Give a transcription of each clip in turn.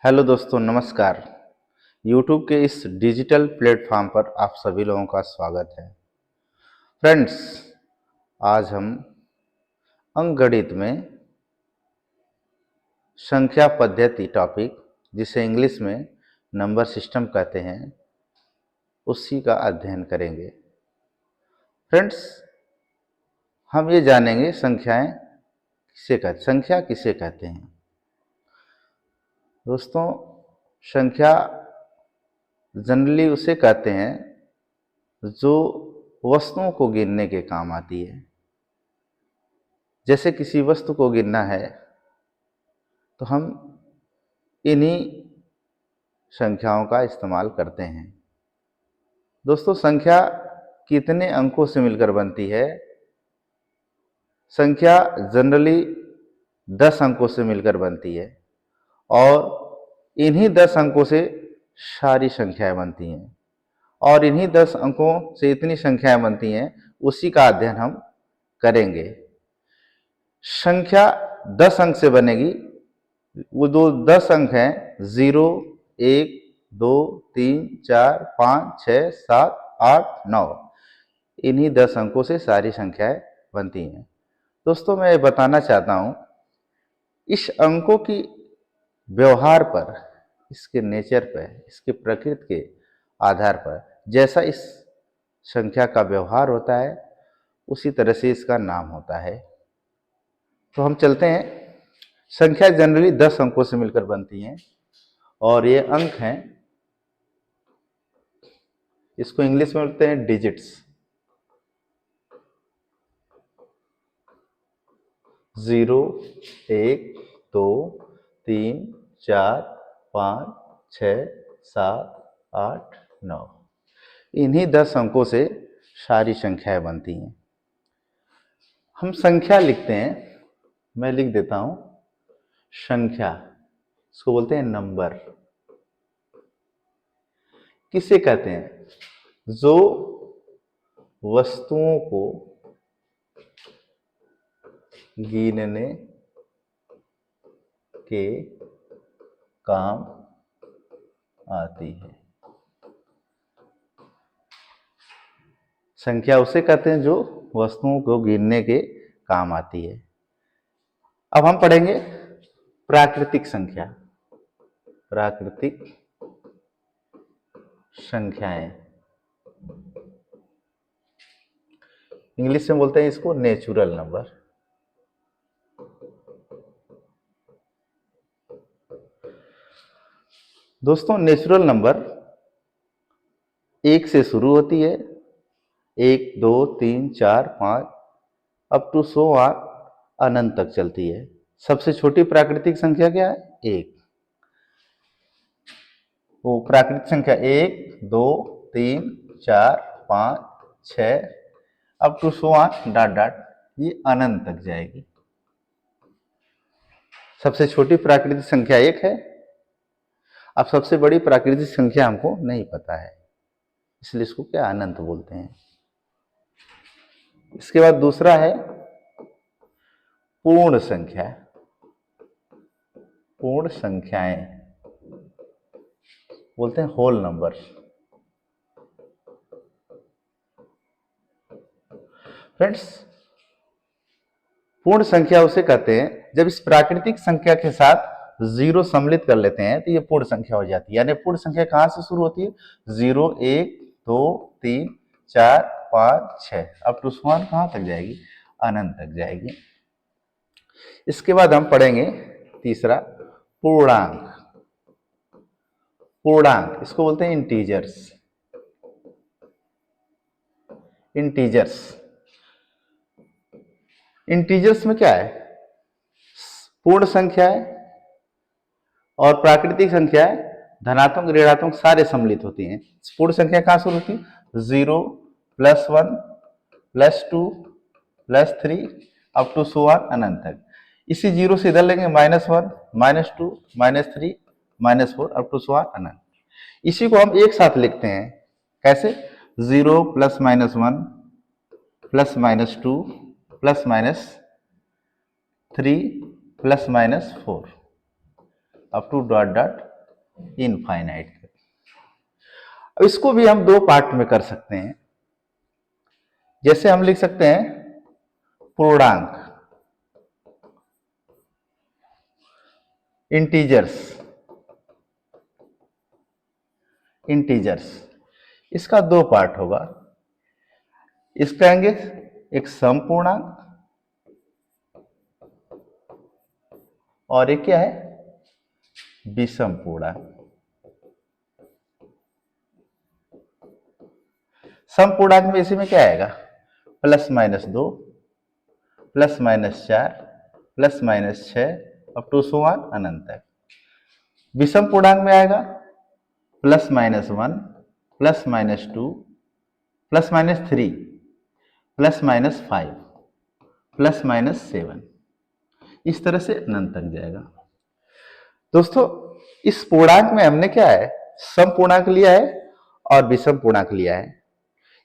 Hello दोस्तों, नमस्कार। YouTube के इस डिजिटल प्लेटफॉर्म पर आप सभी लोगों का स्वागत है। फ्रेंड्स, आज हम अंकगणित में संख्या पद्धति टॉपिक, जिसे इंग्लिश में नंबर सिस्टम कहते हैं, उसी का अध्ययन करेंगे। फ्रेंड्स, हम ये जानेंगे संख्या किसे कहते हैं। दोस्तों, संख्या जनरली उसे कहते हैं जो वस्तुओं को गिनने के काम आती है। जैसे किसी वस्तु को गिनना है तो हम इन्हीं संख्याओं का इस्तेमाल करते हैं। दोस्तों, संख्या कितने अंकों से मिलकर बनती है? संख्या जनरली 10 अंकों से मिलकर बनती है और इन्हीं 10 अंकों से सारी संख्याएं बनती हैं। और इन्हीं 10 अंकों से इतनी संख्याएं बनती हैं, उसी का अध्ययन हम करेंगे। संख्या 10 अंक से बनेगी। वो दो 10 अंक हैं 0, 1, 2, 3, 4, 5, 6, 7, 8, 9। इन्हीं 10 अंकों से सारी संख्याएं बनती हैं। दोस्तों, मैं ये बताना चाहता हूं, इस अंकों की व्यवहार पर, इसके नेचर पर, इसके प्रकृति के आधार पर, जैसा इस संख्या का व्यवहार होता है उसी तरह से इसका नाम होता है। तो हम चलते हैं। संख्या जनरली 10 अंकों से मिलकर बनती हैं और ये अंक हैं, इसको इंग्लिश में बोलते हैं डिजिट्स। 0, 1, 2, 3, 4, 5, 6, 7, 8, 9। इन्हीं 10 अंकों से सारी संख्याएं बनती हैं। हम संख्या लिखते हैं, मैं लिख देता हूं संख्या, इसको बोलते हैं नंबर। किसे कहते हैं? जो वस्तुओं को गिनने के काम आती है। संख्या उसे कहते हैं जो वस्तुओं को गिनने के काम आती है। अब हम पढ़ेंगे प्राकृतिक संख्या। प्राकृतिक संख्याएं, इंग्लिश में बोलते हैं इसको नेचुरल नंबर। दोस्तों, नेचुरल नंबर 1 से शुरू होती है, 1, 2, 3, 4, 5 अप टू 100 अनंत तक चलती है। सबसे छोटी प्राकृतिक संख्या क्या है? 1। वो प्राकृतिक संख्या 1, 2, 3, 4, 5, 6 अप टू 100 डॉट डॉट, ये अनंत तक जाएगी। सबसे छोटी प्राकृतिक संख्या 1 है। अब सबसे बड़ी प्राकृतिक संख्या हमको नहीं पता है, इसलिए इसको क्या अनंत बोलते हैं। इसके बाद दूसरा है पूर्ण संख्या। पूर्ण संख्याएं बोलते हैं होल नंबर। फ्रेंड्स, पूर्ण संख्या उसे कहते हैं जब इस प्राकृतिक संख्या के साथ 0 सम्मिलित कर लेते हैं तो ये पूर्ण संख्या हो जाती है। यानी पूर्ण संख्या कहां से शुरू होती है? 0, 1, 2, 3, 4, 5, 6 अप टू 1 कहां तक जाएगी? अनंत तक जाएगी। इसके बाद हम पढ़ेंगे तीसरा पूर्णांक। पूर्णांक, इसको बोलते हैं इंटीजर्स। इंटीजर्स, इंटीजर्स में क्या है? पूर्ण संख्या है और प्राकृतिक संख्या है, धनात्मक ऋणात्मक सारे सम्मिलित होती हैं। पूर्ण संख्या कहां शुरू होती है? 0, +1, +2, +3 अप टू 100 अनंत तक। इसी 0 से इधर लेंगे -1, -2, -3, -4 अप टू 100 अनंत। इसी को हम एक साथ लिखते हैं, कैसे? 0 +-1 +-2 +-3 +-4 up to dot dot infinite. अब इसको भी हम दो पार्ट में कर सकते हैं। जैसे हम लिख सकते हैं पूर्णांक, इंटीजर्स, इंटीजर्स, इसका दो पार्ट होगा। इसका कहेंगे एक सम पूर्णांक और एक क्या है, विषम पूर्णांक। सम पूर्णांक में इसी में क्या आएगा, +-2, +-4, +-6 अप टू सुवान अनंत तक। विषम पूर्णांक में आएगा +-1, +-2, +-3, +-5, +-7, इस तरह से अनंत तक जाएगा। दोस्तों इस पूर्णांक में हमने क्या है, सम पूर्णांक लिया है और विषम पूर्णांक लिया है।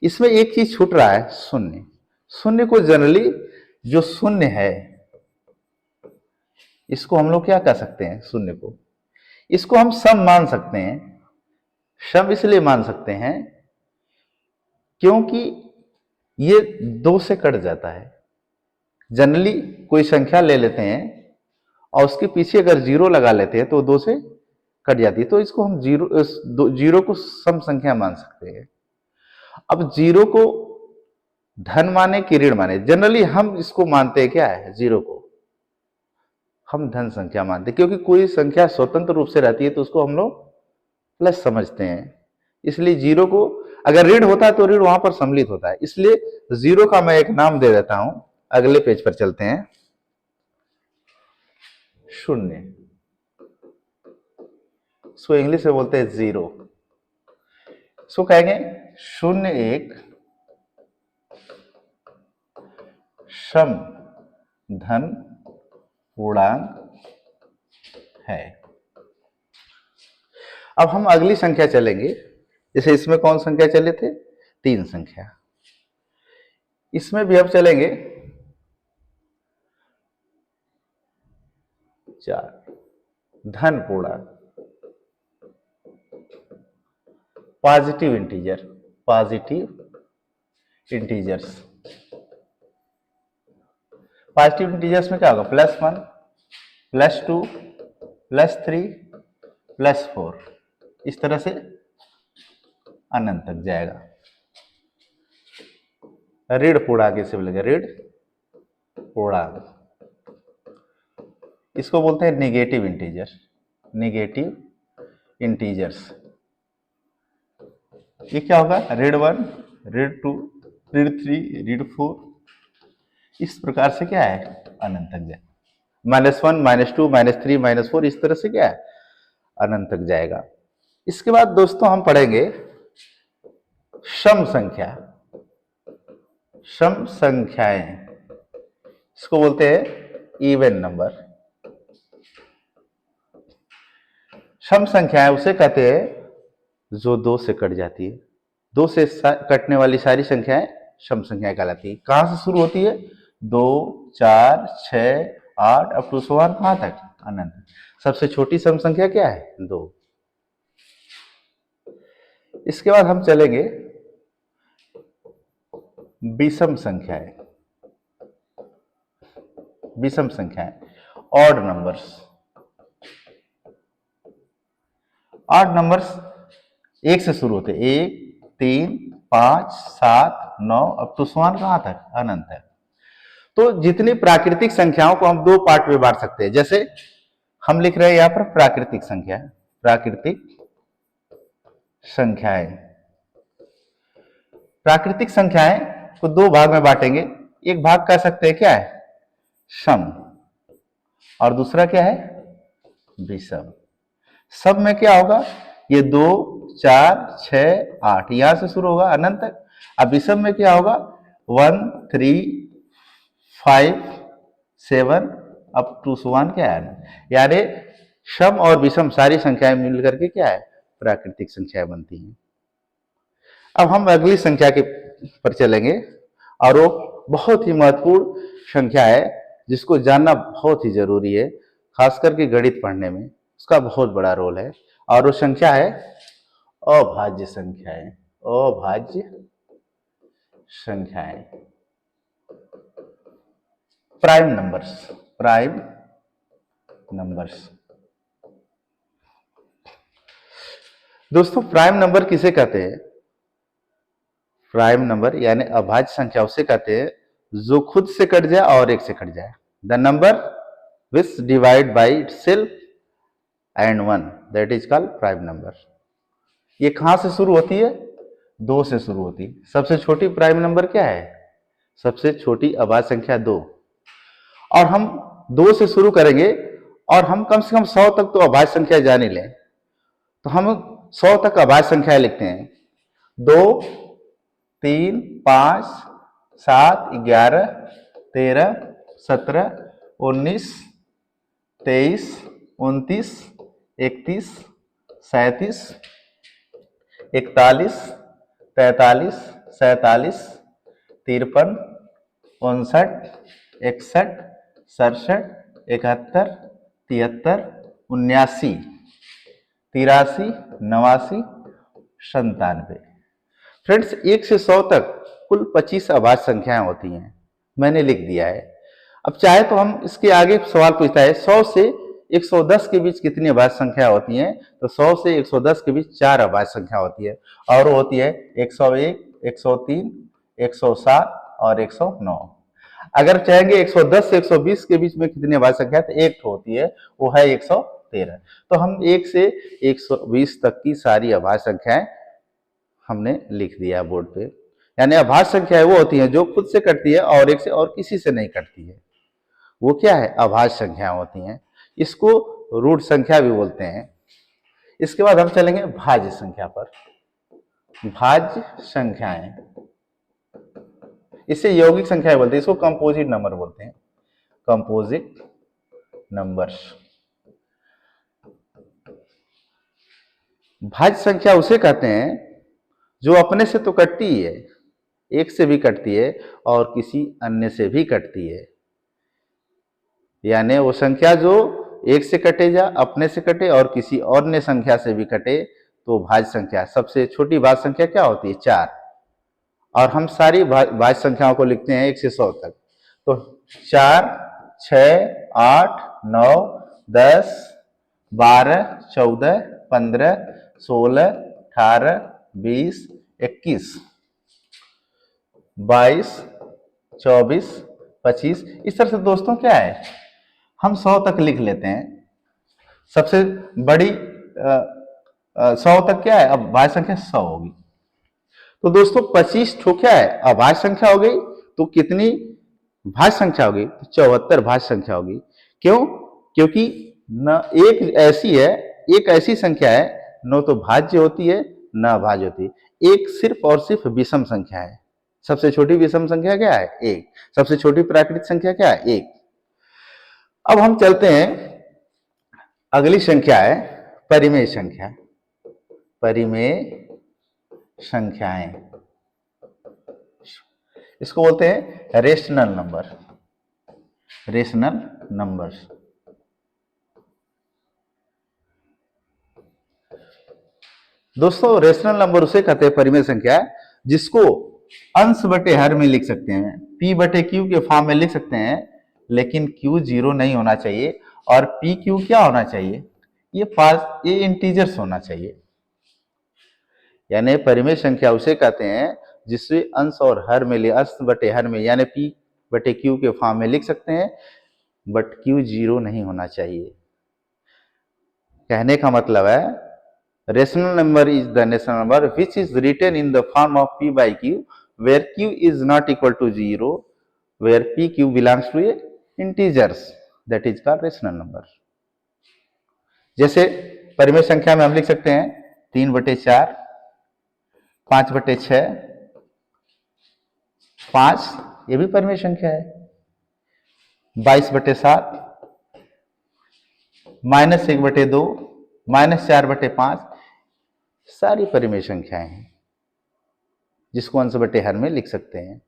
इसमें एक चीज छूट रहा है, शून्य। शून्य को जनरली जो शून्य है इसको हम लोग क्या कर सकते हैं, शून्य को इसको हम सम मान सकते हैं। सम इसलिए मान सकते हैं क्योंकि ये 2 से कट जाता है। जनरली कोई संख्या ले लेते हैं और उसके पीछे अगर 0 लगा लेते हैं तो 2 से कट जाती है, तो इसको हम जीरो को सम संख्या मान सकते हैं। अब 0 को धन माने कि ऋण माने, जनरली हम इसको मानते हैं क्या है, 0 को हम धन संख्या मानते हैं, क्योंकि कोई संख्या स्वतंत्र रूप से रहती है तो उसको हम लोग प्लस समझते हैं। इसलिए 0 को अगर ऋण होता है तो ऋण वहां पर सम्मिलित होता है, इसलिए 0 का मैं एक नाम दे देता हूं। अगले पेज पर चलते हैं। शून्य, इसको इंग्लिश में बोलते हैं 0। इसको कहेंगे 0 एक सम धन पूर्णांक है। अब हम अगली संख्या चलेंगे। जैसे इसमें कौन संख्या चले थे, 3 संख्या। इसमें भी हम चलेंगे 4 धन पूर्णांक, positive integer, positive integers. Positive integers में क्या होगा, +1, +2, +3, +4, इस तरह से अनंत तक जाएगा। ऋण पूर्णांक इसे बोलेंगे, ऋण पूर्णांक। इसको बोलते हैं नेगेटिव इंटीजर, नेगेटिव इंटीजर्स। ये क्या होगा, ऋण 1, ऋण 2, ऋण 3, ऋण 4, इस प्रकार से क्या है, अनंत तक जाए। -1, -2, -3, -4, इस तरह से क्या है, अनंत तक जाएगा। इसके बाद दोस्तों हम पढ़ेंगे सम संख्या, सम संख्याएं। इसको बोलते हैं इवन नंबर। सम संख्याएं उसे कहते हैं जो 2 से कट जाती है। 2 से कटने वाली सारी संख्याएं सम संख्याएं कहलाती है। कहां से शुरू होती है, 2, 4, 6, 8 अप टू सवान कहां तक, अनंत। सबसे छोटी सम संख्या क्या है, 2। इसके बाद हम चलेंगे विषम संख्याएं, विषम संख्याएं, ऑड नंबर्स। ऑड नंबर्स 1 से शुरू होते, 1, 3, 5, 7, 9 अप टू सवान कहां तक, अनंत है। तो जितनी प्राकृतिक संख्याओं को हम 2 पार्ट में बांट सकते हैं। जैसे हम लिख रहे हैं यहां पर प्राकृतिक संख्या, प्राकृतिक संख्याएं। प्राकृतिक संख्याएं को 2 भाग में बांटेंगे। एक भाग कह सकते हैं क्या है, सम, और दूसरा क्या है, विषम। सम में क्या होगा, ये 2, 4, 6, 8 यहां से शुरू होगा अनंत तक। अब विषम में क्या होगा, 1, 3, 5, 7 अप टू सवान क्या है, यानी सम और विषम सारी संख्याएं मिलकर के क्या है, प्राकृतिक संख्याएं बनती हैं। अब हम अगली संख्या के पर चलेंगे और वो बहुत ही महत्वपूर्ण संख्या है जिसको जानना बहुत ही जरूरी है, खास करके गणित पढ़ने में। उसका बहुत बड़ा रोल है, और वो संख्या है अभाज्य संख्याएं। अभाज्य संख्याएं, प्राइम नंबर्स, प्राइम नंबर्स। दोस्तों प्राइम नंबर किसे कहते हैं? प्राइम नंबर यानी अभाज्य संख्या उसे कहते हैं जो खुद से कट जाए और एक से कट जाए। The number which divide by itself and one, that is called prime number. ये कहां से शुरू होती है? 2 से शुरू होती है। सबसे छोटी प्राइम नंबर क्या है? सबसे छोटी अभाज्य संख्या 2। और हम 2 से शुरू करेंगे, और हम कम से कम 100 तक तो अभाज्य संख्या जान ही लें, तो हम 100 तक अभाज्य संख्या लिखते हैं। 2, 3, 5, 7, 11, 13, 17, 19, 23, 29, 31, 37, 41, 43, 47, 53, 59, 61, 67, 71, 73, 79, 83, 89, 97। फ्रेंड्स 1 से 100 तक कुल 25 अभाज्य संख्याएं होती हैं, मैंने लिख दिया है। अब चाहे तो हम इसके आगे सवाल पूछता है 100 से 110 के बीच कितनी अभाज्य संख्या होती हैं? तो 100 से 110 के बीच 4 अभाज्य संख्या होती है, और वो होती है 101, 103, 107 और 109। अगर चाहेंगे 110 से 120 के बीच में कितनी अभाज्य संख्या, तो एक होती है, वो है 113। तो हम 1 से 120 तक की सारी अभाज्य संख्याएं हमने लिख दिया बोर्ड पे। यानी अभाज्य संख्याएं वो होती हैं जो खुद से कटती है और एक से और किसी से नहीं कटती है, वो क्या है? अभाज्य संख्या होती हैं। इसको रूट संख्या भी बोलते हैं। इसके बाद हम चलेंगे भाज्य संख्या पर। भाज्य संख्याएं, इसे यौगिक संख्याएं बोलते हैं, इसको कंपोजिट नंबर बोलते हैं, कंपोजिट नंबर्स। भाज्य संख्या उसे कहते हैं जो अपने से तो कटती ही है, एक से भी कटती है और किसी अन्य से भी कटती है। यानी वो संख्या जो एक से कटे या अपने से कटे और किसी और अन्य संख्या से भी कटे, तो भाज्य संख्या। सबसे छोटी भाज्य संख्या क्या होती है? 4। और हम सारी भाज्य संख्याओं को लिखते हैं 1 से 100 तक। तो 4, 6, 8, 9, 10, 12, 14, 15, 16, 18, 20, 21, 22, 24, 25। इस तरह से दोस्तों क्या है, हम 100 तक लिख लेते हैं। सबसे बड़ी 100 तक क्या है? अब भाज्य संख्या 100 होगी। तो दोस्तों 25 ठो क्या है? अभाज्य संख्या हो गई। तो कितनी भाज्य संख्या होगी? तो 74 भाज्य संख्या होगी। क्यों? क्योंकि न एक ऐसी है, एक ऐसी संख्या है न तो भाज्य होती है न अभाज्य होती है, एक सिर्फ और सिर्फ विषम संख्या है। सबसे छोटी विषम संख्या क्या है? 1। सबसे छोटी प्राकृतिक संख्या क्या है? 1। अब हम चलते हैं, अगली संख्या है परिमेय संख्या। परिमेय संख्याएं, इसको बोलते हैं रेशनल नंबर, रेशनल नंबर्स। दोस्तों रेशनल नंबर उसे कहते हैं परिमेय संख्या जिसको अंश बटे हर में लिख सकते हैं, p बटे q के फॉर्म में लिख सकते हैं, लेकिन q 0 नहीं होना चाहिए और p q क्या होना चाहिए? ये इंटीजर्स होना चाहिए। यानी परिमेय संख्या उसे कहते हैं जिससे अंश और हर में ले, अंश बटे हर में, यानी p बटे q के फॉर्म में लिख सकते हैं, बट q 0 नहीं होना चाहिए। कहने का मतलब है rational number is the rational number which is written in the form of p by q where q is not equal to 0, where p q belongs to a integers, that is called rational number। जैसे परिमेय संख्या में हम लिख सकते हैं 3/4, 5/6, 5, ये भी परिमेय संख्या है, 22/7, -1/2, -4/5, सारी परिमेय संख्याएं हैं जिसको अंश बटे हर में लिख सकते हैं।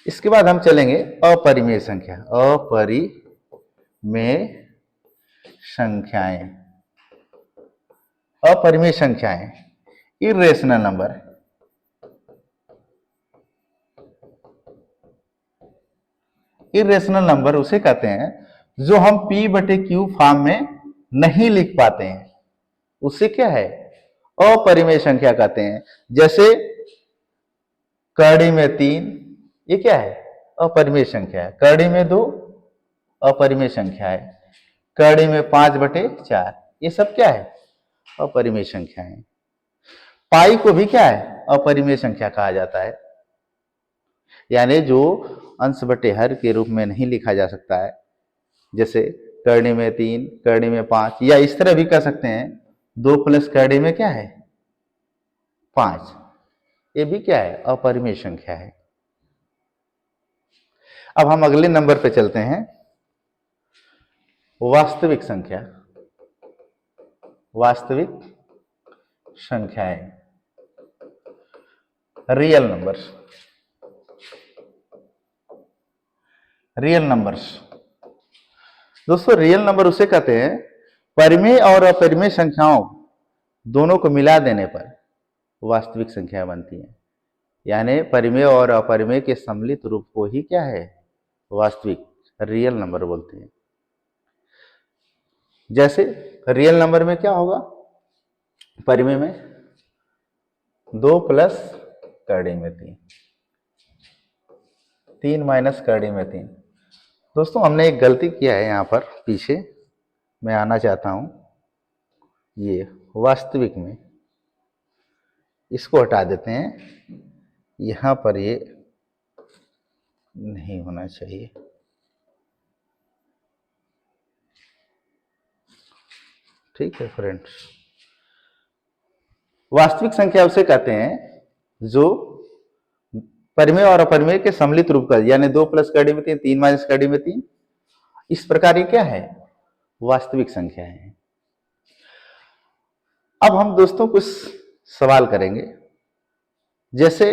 इसके बाद हम चलेंगे अपरिमेय संख्या। अपरिमेय संख्याएं, अपरिमेय संख्याएं, इर्रेशनल नंबर। इर्रेशनल नंबर उसे कहते हैं जो हम p/q फॉर्म में नहीं लिख पाते हैं, उससे क्या है, अपरिमेय संख्या कहते हैं। जैसे करड़ी में 3, ये क्या है, अपरिमेय संख्या है। करड़ी में 2, अपरिमेय संख्या है। करड़ी में 5/4, ये सब क्या है, अपरिमेय संख्या है। पाई को भी क्या है, अपरिमेय संख्या कहा जाता है, यानी जो अंश बटे हर के रूप में नहीं लिखा जा सकता है। जैसे करड़ी में 3, करड़ी में 5, या इस तरह भी कह सकते हैं 2 प्लस करड़ी में क्या है, 5, ये भी क्या है, अपरिमेय संख्या है। अब हम अगले नंबर पे चलते हैं, वास्तविक संख्या। वास्तविक संख्याएं, रियल नंबर्स। रियल नंबर्स दोस्तों, रियल नंबर उसे कहते हैं परिमेय और अपरिमेय संख्याओं दोनों को मिला देने पर वास्तविक संख्या बनती है। यानी परिमेय और अपरिमेय के सम्मिलित रूप को ही क्या है, वास्तविक, रियल नंबर बोलते हैं। जैसे रियल नंबर में क्या होगा, परिमेय में 2 प्लस करड़ी में 3, 3 माइनस करड़ी में 3। दोस्तों हमने एक गलती किया है यहाँ पर, पीछे मैं आना चाहता हूं। ये वास्तविक में इसको हटा देते हैं, यहाँ पर ये नहीं होना चाहिए। ठीक है फ्रेंड्स, वास्तविक संख्या उसे कहते हैं जो परिमेय और अपरिमेय के सम्मिलित रूप का, यानी 2 प्लस करड़ी में 3, 3 माइनस करड़ी में 3, इस प्रकार ये क्या है, वास्तविक संख्या है। अब हम दोस्तों कुछ सवाल करेंगे। जैसे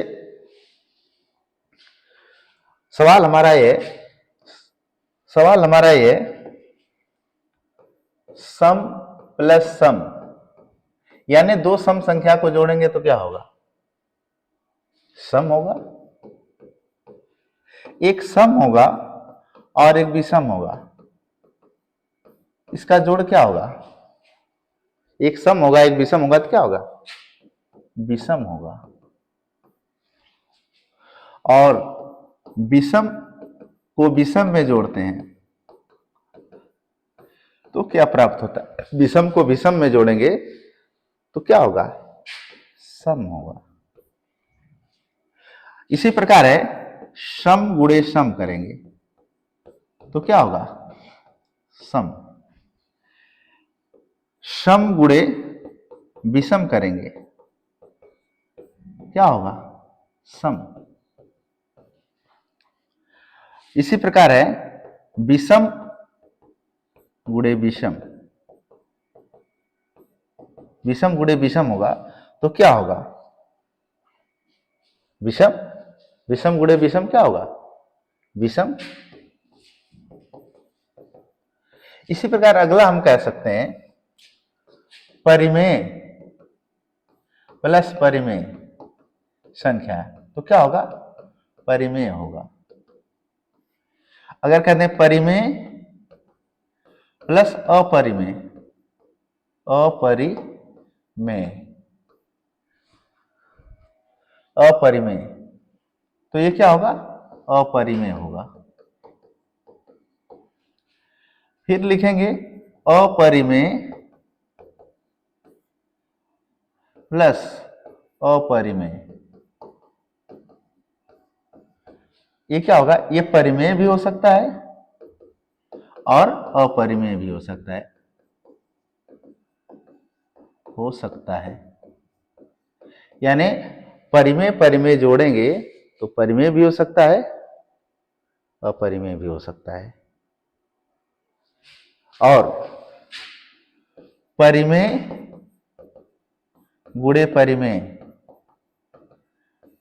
सवाल हमारा ये सम प्लस सम, यानी 2 सम संख्या को जोड़ेंगे तो क्या होगा, सम होगा। एक सम होगा और एक विषम होगा, इसका जोड़ क्या होगा, एक सम होगा एक विषम होगा तो क्या होगा, विषम होगा। और विषम को विषम में जोड़ते हैं तो क्या प्राप्त होता है, विषम को विषम में जोड़ेंगे तो क्या होगा, सम होगा। इसी प्रकार है, सम गुणे सम करेंगे तो क्या होगा, सम। सम गुणे विषम करेंगे क्या होगा, सम। इसी प्रकार है, विषम गुणे विषम, विषम गुणे विषम होगा तो क्या होगा, विषम। विषम गुणे विषम क्या होगा, विषम। इसी प्रकार अगला हम कह सकते हैं परिमेय प्लस परिमेय संख्या तो क्या होगा, परिमेय होगा। अगर कहते हैं परिमेय प्लस अपरिमेय, अपरिमेय, अपरिमेय तो ये क्या होगा, अपरिमेय होगा। फिर लिखेंगे अपरिमेय प्लस अपरिमेय, ये क्या होगा, ये परिमेय भी हो सकता है और अपरिमेय भी हो सकता है, यानी परिमेय परिमेय जोड़ेंगे तो परिमेय भी हो सकता है, अपरिमेय भी हो सकता है। और परिमेय गुणे परिमेय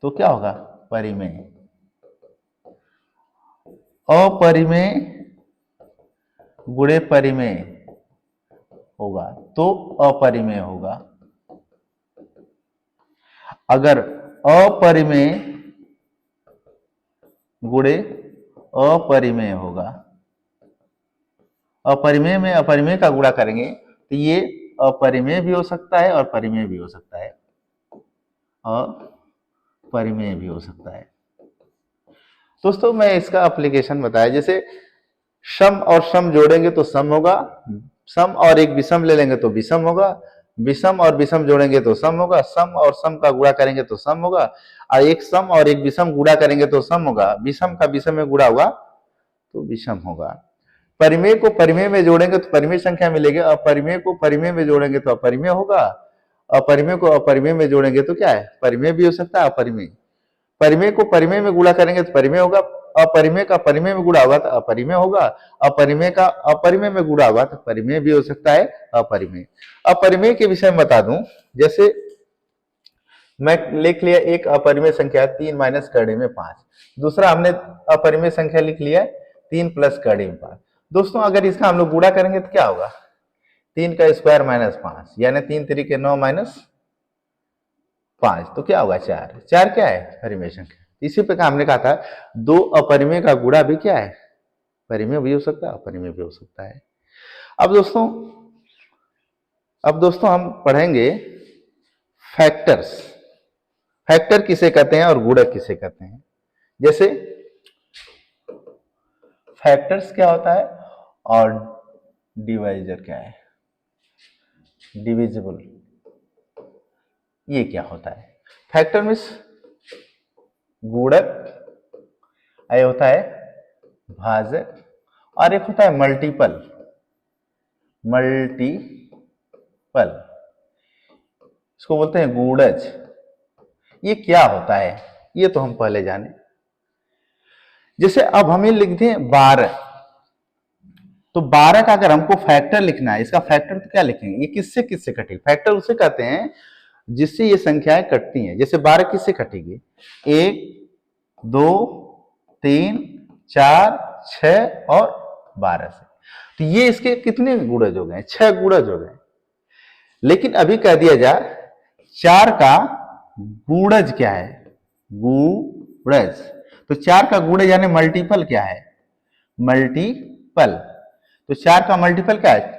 तो क्या होगा, परिमेय। अपरिमेय गुणे परिमेय होगा तो अपरिमेय होगा। अगर अपरिमेय गुणे अपरिमेय होगा, अपरिमेय में अपरिमेय का गुणा करेंगे तो ये अपरिमेय भी हो सकता है और परिमेय भी हो सकता है, अपरिमेय भी हो सकता है। दोस्तों मैं इसका एप्लीकेशन बताया, जैसे सम और सम जोड़ेंगे तो सम होगा, सम और एक विषम ले लेंगे तो विषम होगा, विषम और विषम जोड़ेंगे तो सम होगा, सम और सम का गुणा करेंगे तो सम होगा, और एक सम और एक विषम गुणा करेंगे तो सम होगा, विषम का विषम में गुणा हुआ तो विषम होगा। परिमेय को परिमेय में जोड़ेंगे तो परिमेय संख्या मिलेगी, अपरिमेय को परिमेय में जोड़ेंगे तो अपरिमेय होगा, अपरिमेय को अपरिमेय में जोड़ेंगे तो क्या है, परिमेय भी हो सकता है अपरिमेय। परिमेय को परिमेय में गुणा करेंगे तो परिमेय होगा, अपरिमेय का परिमेय में गुणा होगा तो अपरिमेय होगा, अपरिमेय का अपरिमेय में गुणा होगा तो परिमेय भी हो सकता है अपरिमेय। अपरिमेय के विषय में बता दूं, जैसे मैं लिख लिया एक अपरिमेय संख्या 3 माइनस करड़े में 5, दूसरा हमने अपरिमेय संख्या लिख लिया 3 प्लस करड़े में 5। दोस्तों अगर इसका हम लोग गुणा करेंगे तो क्या होगा, 3 का स्क्वायर माइनस 5 यानी 3 तरीके 9 माइनस 5 तो क्या होगा 4। 4 क्या है, परिमेय संख्या। इसी प्रकार हमने कहा था दो अपरिमेय का गुणा भी क्या है, परिमेय भी हो सकता है अपरिमेय भी हो सकता है। अब दोस्तों हम पढ़ेंगे फैक्टर्स। फैक्टर किसे कहते हैं और गुणक किसे कहते हैं। जैसे फैक्टर्स क्या होता है और डिवाइजर क्या है, डिविजिबल ये क्या होता है। फैक्टर मीन्स गुणक, ये होता है भाजक, और एक होता है मल्टीपल। मल्टीपल इसको बोलते हैं गुणज। ये क्या होता है ये तो हम पहले जाने। जैसे अब हमें लिखते हैं 12, तो 12 का अगर हमको फैक्टर लिखना है, इसका फैक्टर तो क्या लिखेंगे, ये किससे किससे कटेगी। फैक्टर उसे कहते हैं जिससे ये संख्याएं कटती हैं। जैसे 12 किससे कटेगी, 1 2 3 4 6 और 12 से। तो ये इसके कितने गुणज हो गए, 6 गुणज हो गए। लेकिन अभी कह दिया जाए 4 का गुणज क्या है, गुणज। तो 4 का गुणज यानी मल्टीपल क्या है, मल्टीपल। तो 4 का मल्टीपल क्या है,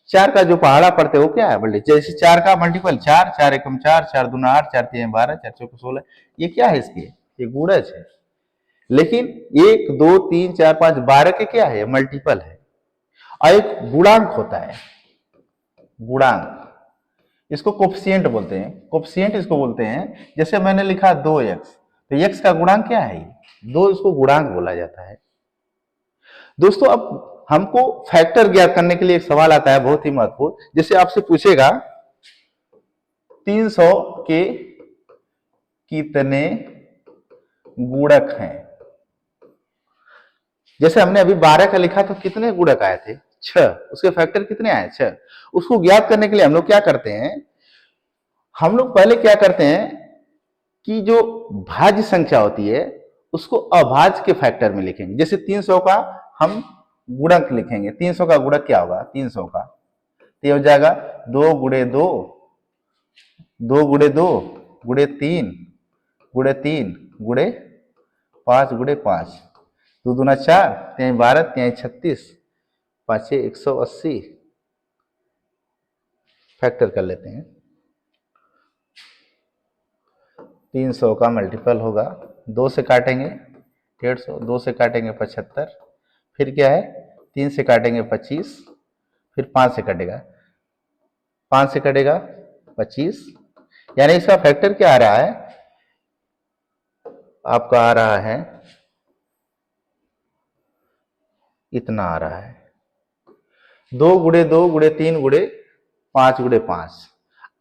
4 का जो पहाड़ा पड़ते हो क्या है मल्टीपल। जैसे 4 का मल्टीपल 4, 4 एकम 4, 4 दूना 8, 4 तीन 12, 4 चौक 16, ये क्या है इसके, ये गुणज है। लेकिन 1 2 3 4 5 12 के क्या है, मल्टीपल है। और एक गुणांक होता है, गुणांक, इसको कोफिशिएंट बोलते हैं। कोफिशिएंट इसको बोलते हैं, जैसे मैंने लिखा 2x, तो x का गुणांक क्या है, 2, इसको गुणांक बोला जाता है। दोस्तों अब हमको फैक्टर ज्ञात करने के लिए एक सवाल आता है बहुत ही महत्वपूर्ण। जैसे आपसे पूछेगा 300 के कितने गुणक हैं। जैसे हमने अभी 12 का लिखा तो कितने गुणक आए थे, 6, उसके फैक्टर कितने आए, 6। उसको ज्ञात करने के लिए हम लोग क्या करते हैं, हम लोग पहले क्या करते हैं कि जो भाज्य संख्या होती है उसको अभाज्य के फैक्टर में लिखेंगे। जैसे 300 का हम गुणक लिखेंगे, 300 का गुणक क्या होगा, 300 का तो ये हो जाएगा 2 गुणे 2, 2 गुणे 2 गुणे 3 गुणे 3 गुणे 5 गुणे 5, 2 दूना 4, 3 12, 3 36, 5 180। फैक्टर कर लेते हैं। 300 का मल्टीपल होगा, 2 से काटेंगे 150, 2 से काटेंगे 75, फिर क्या है 3 से काटेंगे 25, फिर 5 से कटेगा, 5 से कटेगा 25, यानी इसका फैक्टर क्या आ रहा है, आपका आ रहा है इतना आ रहा है, 2 गुणे 2 गुणे 3 गुणे 5 गुणे 5।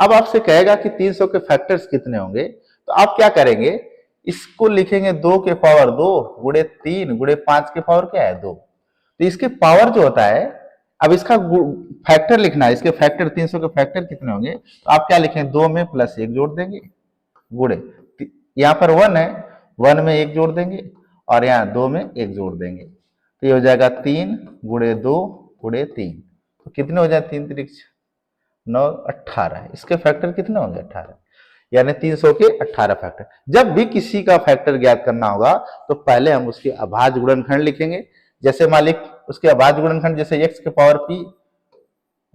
अब आपसे कहेगा कि 300 के फैक्टर्स कितने होंगे, तो आप क्या करेंगे, इसको लिखेंगे 2 के पावर 2 गुणे 3 गुणे 5 के पावर क्या है 2। तो इसके पावर जो होता है, अब इसका फैक्टर लिखना है, इसके फैक्टर 300 के फैक्टर कितने होंगे, तो आप क्या लिखेंगे, 2 में प्लस 1 जोड़ देंगे गुणे, यहाँ पर 1 है, 1 में 1 जोड़ देंगे और यहाँ 2 में 1 जोड़ देंगे, तो ये हो जाएगा 3 गुणे 2 गुणे 3। तो कितने हो जाए, 3 3 9 18, इसके फैक्टर कितने होंगे 18, यानी 300 के 18 फैक्टर। जब भी किसी का फैक्टर ज्ञात करना होगा तो पहले हम उसके अभाज्य गुणनखंड लिखेंगे। जैसे मालिक उसके अभाज्य गुणनखंड जैसे x के पावर p,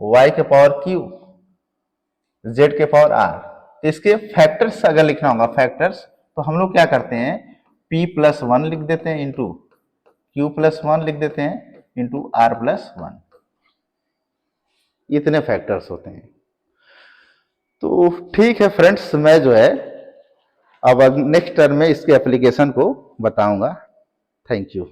y के पावर q, z के पावर r, तो इसके फैक्टर्स अगर लिखना होगा फैक्टर्स, तो हम लोग क्या करते हैं p+1 लिख देते हैं इंटू q+1 लिख देते हैं इंटू r+1, इतने फैक्टर्स होते हैं। तो ठीक है फ्रेंड्स, मैं जो है अब नेक्स्ट टर्म में इसके एप्लीकेशन को बताऊंगा। Thank you.